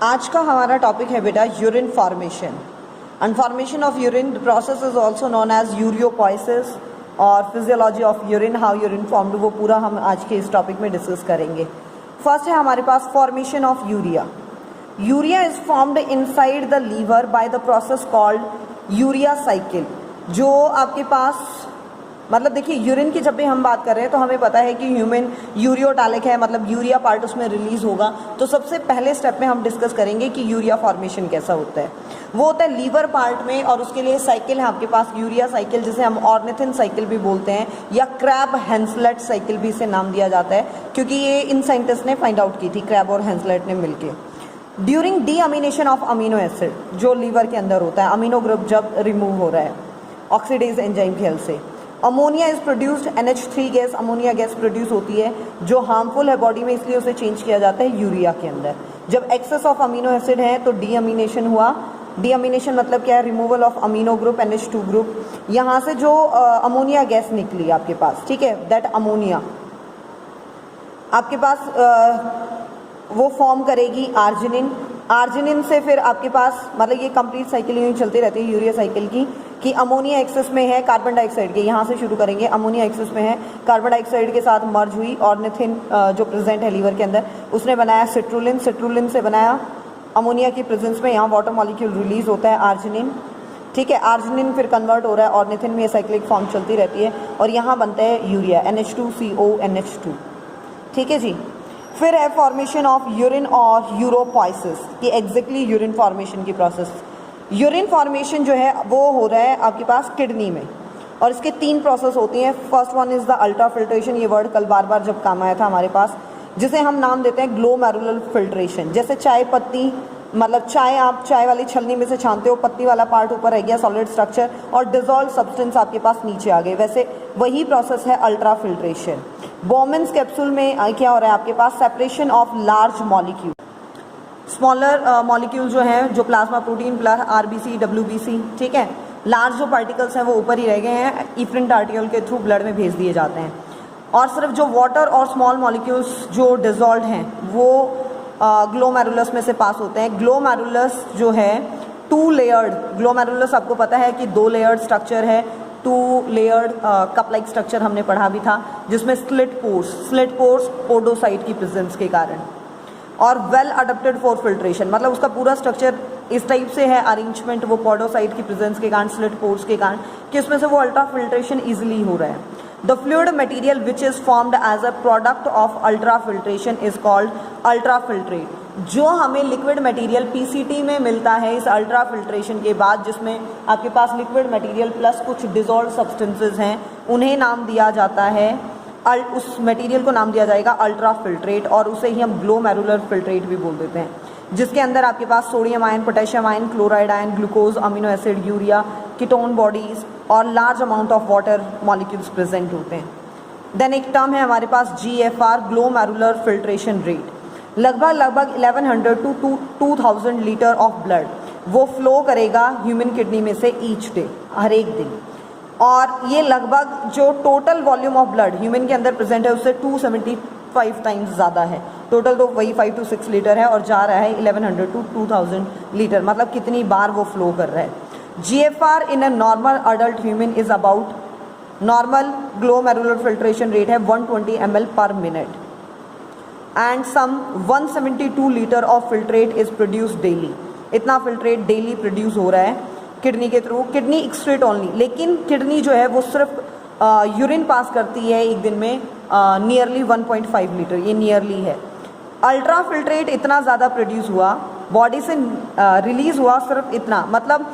आज का हमारा टॉपिक है बेटा urine formation and formation of urine process is also known as uropoiesis और physiology of urine, how urine formed, वो पूरा हम आज के इस टॉपिक में डिस्कस करेंगे। फर्स्ट है हमारे पास formation of urea. Urea is formed inside the liver by the process called urea cycle. जो आपके पास मतलब देखिए यूरिन की जब भी हम बात कर रहे हैं तो हमें पता है कि ह्यूमन यूरियोटालिक है, मतलब यूरिया पार्ट उसमें रिलीज होगा। तो सबसे पहले स्टेप में हम डिस्कस करेंगे कि यूरिया फॉर्मेशन कैसा होता है। वो होता है लीवर पार्ट में, और उसके लिए साइकिल है आपके पास यूरिया साइकिल, जिसे हम ऑर्निथिन साइकिल भी बोलते हैं या क्रैब हेंसलेट साइकिल भी इसे नाम दिया जाता है, क्योंकि ये इन साइंटिस्ट ने फाइंड आउट की थी, क्रैब और हेंसलेट ने मिलकर। ड्यूरिंग डीअमीनेशन ऑफ अमीनो एसिड, जो लीवर के अंदर होता है, अमीनो ग्रुप जब रिमूव हो रहा है ऑक्सीडेज एंजाइम की हेल्प से, ammonia is produced, NH3 gas, ammonia gas produce होती है जो हार्मफुल है बॉडी में, इसलिए उसे चेंज किया जाता है यूरिया के अंदर। जब एक्सेस ऑफ अमीनो एसिड है तो डीअमीनेशन हुआ। डीअमीनेशन मतलब क्या है? Removal of amino group, NH2 group. यहाँ से जो अमोनिया गैस निकली आपके पास, ठीक है, दैट अमोनिया आपके पास वो फॉर्म करेगी आर्जिनिन। आर्जिनिन से फिर आपके पास मतलब ये कंप्लीट साइकिल यूँ चलती रहती है यूरिया साइकिल की, कि अमोनिया एक्सेस में है कार्बन डाइऑक्साइड के, यहाँ से शुरू करेंगे, अमोनिया एक्सेस में है, कार्बन डाइऑक्साइड के साथ मर्ज हुई, ऑर्निथिन जो प्रेजेंट है लीवर के अंदर उसने बनाया सिट्रुलिन, सिट्रुलिन से बनाया अमोनिया की प्रेजेंस में यहाँ वाटर मॉलिक्यूल रिलीज होता है आर्जिनिन, ठीक है। आर्जिनिन फिर कन्वर्ट हो रहा है ऑर्निथिन में, साइक्लिक फॉर्म चलती रहती है और यहाँ बनता है यूरिया, NH2CO NH2, ठीक है जी। फिर है फॉर्मेशन ऑफ यूरिन और यूरोपोइसिस, कि एग्जैक्टली यूरिन फॉर्मेशन की प्रोसेस। यूरिन फॉर्मेशन जो है वो हो रहा है आपके पास किडनी में, और इसके 3 प्रोसेस होती हैं। First one is the ultra filtration, ये वर्ड कल बार बार जब काम आया था हमारे पास, जिसे हम नाम देते हैं ग्लोमेरुलर फिल्ट्रेशन। जैसे चाय पत्ती, मतलब चाय आप चाय वाली छलनी में से छानते हो, पत्ती वाला पार्ट ऊपर रह गया सॉलिड स्ट्रक्चर और डिजॉल्व सब्सटेंस आपके पास नीचे आ गए, वैसे वही प्रोसेस है अल्ट्रा फिल्ट्रेशन। बोमेन्स कैप्सूल में क्या हो रहा है आपके पास? Separation of large molecule, smaller molecule जो हैं, जो plasma protein plus RBC WBC, ठीक है, लार्ज जो पार्टिकल्स हैं वो ऊपर ही रह गए हैं, इफरेंट आर्टिकल के थ्रू ब्लड में भेज दिए जाते हैं। और सिर्फ जो वाटर और स्मॉल मॉलिक्यूल्स जो डिजॉल्व हैं वो ग्लोमेरुलस में से पास होते हैं। ग्लोमेरुलस जो है 2 लेयर्ड, ग्लोमेरुलस आपको पता है कि 2 लेयर्ड स्ट्रक्चर है, 2 लेयर्ड कप लाइक स्ट्रक्चर हमने पढ़ा भी था, जिसमें स्लिट पोर्स पोडोसाइट की प्रेजेंस के कारण, और वेल अडेप्टेड फॉर फिल्ट्रेशन, मतलब उसका पूरा स्ट्रक्चर इस टाइप से है अरेंजमेंट, वो पोडोसाइट की प्रेजेंस के कारण, स्लिट पोर्स के कारण, कि उसमें से वो अल्ट्रा फिल्ट्रेशन ईजिली हो रहा है। The fluid material which is formed as a product of ultra filtration is called ultra filtrate. जो हमें लिक्विड मटेरियल PCT में मिलता है इस अल्ट्रा फिल्ट्रेशन के बाद, जिसमें आपके पास लिक्विड मटेरियल प्लस कुछ डिजॉल्व सब्सटेंसेज हैं, उन्हें नाम दिया जाता है, उस मटेरियल को नाम दिया जाएगा अल्ट्रा फिल्ट्रेट, और उसे ही हम ग्लोमेरुलर फिल्ट्रेट भी बोल देते हैं, जिसके अंदर आपके पास sodium ion, potassium ion, chloride ion, glucose, amino acid, urea, ketone bodies और large amount of water molecules present होते हैं। देन एक टर्म है हमारे पास GFR, ग्लोमेरुलर फिल्ट्रेशन रेट। लगभग 1100 to 2000 लीटर ऑफ ब्लड वो फ्लो करेगा ह्यूमन किडनी में से ईच डे, हर एक दिन, और ये लगभग जो total volume of blood human के अंदर प्रेजेंट है उससे 275 टाइम्स ज़्यादा है। टोटल तो वही 5 to 6 लीटर है और जा रहा है 1100 to 2000 लीटर, मतलब कितनी बार वो फ्लो कर रहा है। GFR in a normal adult human is about, normal glomerular filtration rate है 120 ml per minute, and some 172 litre of filtrate is produce daily. इतना फिल्ट्रेट डेली प्रोड्यूस हो रहा है किडनी के थ्रू, किडनी एक्सक्रीट ओनली, लेकिन kidney जो है वो सिर्फ यूरिन पास करती है एक दिन में नियरली 1.5 लीटर, ये नियरली है। अल्ट्रा फिल्ट्रेट इतना ज़्यादा प्रोड्यूस हुआ, बॉडी से रिलीज हुआ सिर्फ इतना, मतलब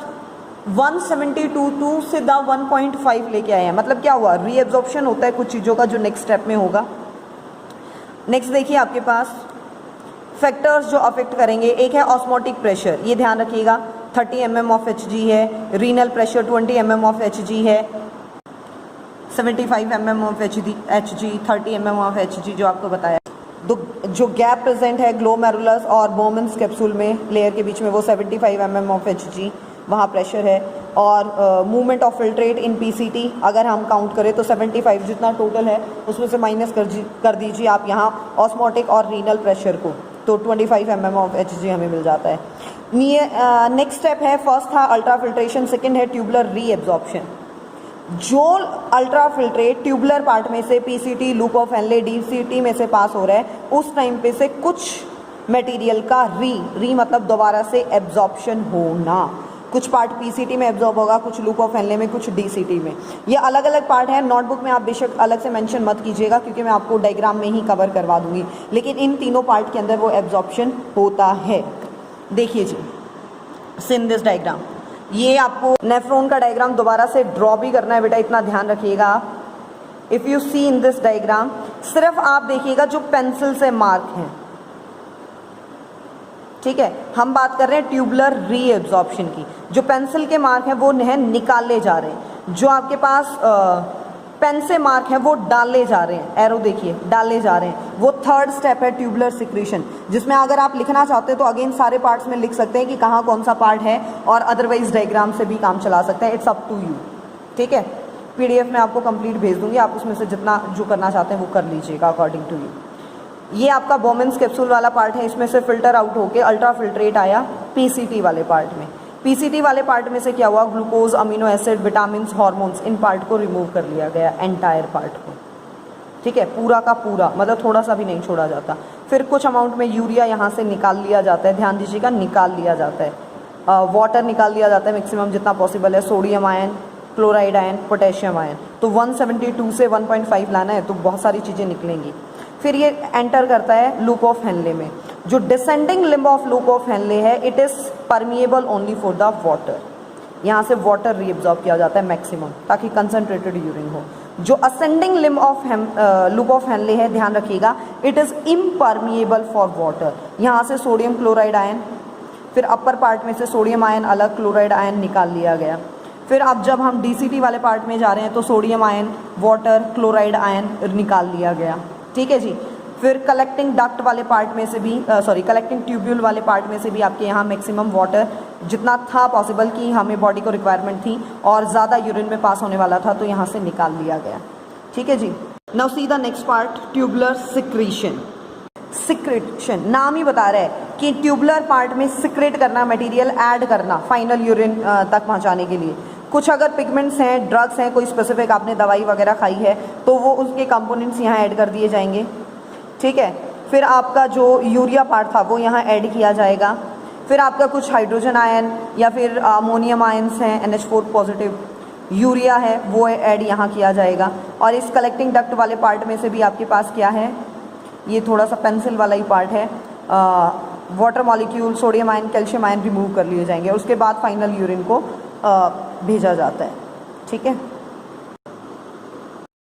172 टू सीधा 1.5 लेके आए हैं। मतलब क्या हुआ? रीएब्जॉर्प्शन होता है कुछ चीज़ों का, जो नेक्स्ट स्टेप में होगा। नेक्स्ट देखिए आपके पास फैक्टर्स जो अफेक्ट करेंगे, एक है ऑस्मोटिक प्रेशर, ये ध्यान रखिएगा, 30 mm ऑफ Hg है। Renal pressure 20 mm of Hg है। 75 mm of Hg, 30 mm of Hg जो आपको बताया। जो गैप प्रेजेंट है ग्लोमेरुलस और बोमेन्स कैप्सूल में लेयर के बीच में, वो 75 mm ऑफ Hg वहाँ प्रेशर है। और movement of filtrate in PCT अगर हम काउंट करें तो 75 जितना टोटल है उसमें से माइनस कर दीजिए आप यहाँ ऑस्मोटिक और रीनल प्रेशर को, तो 25 mm ऑफ Hg हमें मिल जाता है। नेक्स्ट स्टेप है, फर्स्ट था अल्ट्रा फिल्ट्रेशन, सेकेंड है ट्यूबुलर रीएब्जॉर्प्शन। जो अल्ट्रा फिल्ट्रेट ट्यूबुलर पार्ट में से PCT, loop of Henley, DCT में से पास हो रहा है, उस टाइम पे से कुछ मटेरियल का री मतलब दोबारा से एब्जॉर्प्शन होना। कुछ पार्ट पीसीटी में एब्जॉर्ब होगा, कुछ लूप ऑफ हेनले में, कुछ डीसीटी में। ये अलग अलग पार्ट है, नोटबुक में आप बेशक अलग से मेंशन मत कीजिएगा क्योंकि मैं आपको डायग्राम में ही कवर करवा दूंगी, लेकिन इन तीनों पार्ट के अंदर वो एब्जॉर्प्शन होता है। देखिए जी, इन दिस डायग्राम, ये आपको नेफ्रॉन का डायग्राम दोबारा से ड्रॉ भी करना है बेटा, इतना ध्यान रखिएगा आप। If you see in this diagram, सिर्फ आप देखिएगा जो पेंसिल से मार्क हैं, ठीक है, हम बात कर रहे हैं ट्यूबुलर रीएब्जॉर्प्शन की। जो पेंसिल के मार्क हैं वो है निकाले जा रहे हैं, जो आपके पास पेन से मार्क है वो डाले जा रहे हैं, एरो देखिए डाले जा रहे हैं। वो थर्ड स्टेप है ट्यूबुलर सिक्रीशन, जिसमें अगर आप लिखना चाहते हैं तो अगेन सारे पार्ट्स में लिख सकते हैं कि कहाँ कौन सा पार्ट है, और अदरवाइज डायग्राम से भी काम चला सकते हैं, इट्स अप टू यू। ठीक है, पीडीएफ में आपको कंप्लीट भेज दूंगी, आप उसमें से जितना जो करना चाहते हैं वो कर लीजिएगा अकॉर्डिंग टू यू। ये आपका बोमेंस कैप्सूल वाला पार्ट है, इसमें से फिल्टर आउट होके अल्ट्रा फिल्ट्रेट आया पीसीटी वाले पार्ट में। पीसीटी वाले पार्ट में से क्या हुआ, glucose, amino acid, vitamin, hormones, in part को रिमूव कर लिया गया, एंटायर पार्ट को। ठीक है, पूरा का पूरा, मतलब थोड़ा सा भी नहीं छोड़ा जाता। फिर कुछ अमाउंट में यूरिया यहाँ से निकाल लिया जाता है, ध्यान दीजिएगा, निकाल लिया जाता है। वाटर निकाल लिया जाता है मैक्सिमम जितना पॉसिबल है, sodium ion, chloride ion, potassium ion. तो 172 से 1.5 लाना है तो बहुत सारी चीज़ें निकलेंगी। फिर ये एंटर करता है लूप ऑफ हेनले में। जो descending limb of loop of Henle है, it is permeable only for the water. यहाँ से वाटर रीअब्जॉर्ब किया जाता है मैक्सिमम, ताकि कंसनट्रेटेड यूरिन हो। जो ascending limb of loop of Henle है, ध्यान रखिएगा, it is impermeable for water. यहाँ से सोडियम क्लोराइड आयन, फिर अपर पार्ट में से सोडियम आयन अलग, क्लोराइड आयन निकाल लिया गया। फिर अब जब हम डीसीटी वाले पार्ट में जा रहे हैं तो sodium ion, water, chloride ion निकाल लिया गया। ठीक है जी। फिर कलेक्टिंग डक्ट वाले पार्ट में से भी कलेक्टिंग ट्यूब्यूल वाले पार्ट में से भी आपके यहाँ मैक्सिमम वाटर जितना था पॉसिबल कि हमें बॉडी को रिक्वायरमेंट थी और ज़्यादा यूरिन में पास होने वाला था, तो यहाँ से निकाल लिया गया। ठीक है जी। Now see the next part, tubular secretion. Secretion नाम ही बता रहा है कि ट्यूबुलर पार्ट में सिक्रेट करना, मटेरियल ऐड करना फाइनल यूरिन तक पहुँचाने के लिए। कुछ अगर पिगमेंट्स हैं, ड्रग्स हैं, कोई स्पेसिफिक आपने दवाई वगैरह खाई है तो वो उसके कंपोनेंट्स यहाँ ऐड कर दिए जाएंगे। ठीक है। फिर आपका जो यूरिया पार्ट था वो यहाँ ऐड किया जाएगा। फिर आपका कुछ हाइड्रोजन आयन या फिर अमोनियम आयन्स हैं, NH4 पॉजिटिव, यूरिया है, वो ऐड यहाँ किया जाएगा। और इस कलेक्टिंग डक्ट वाले पार्ट में से भी आपके पास क्या है, ये थोड़ा सा पेंसिल वाला ही पार्ट है, water molecule, sodium ion, calcium ion remove कर लिए जाएंगे। उसके बाद फाइनल यूरिन को भेजा जाता है। ठीक है।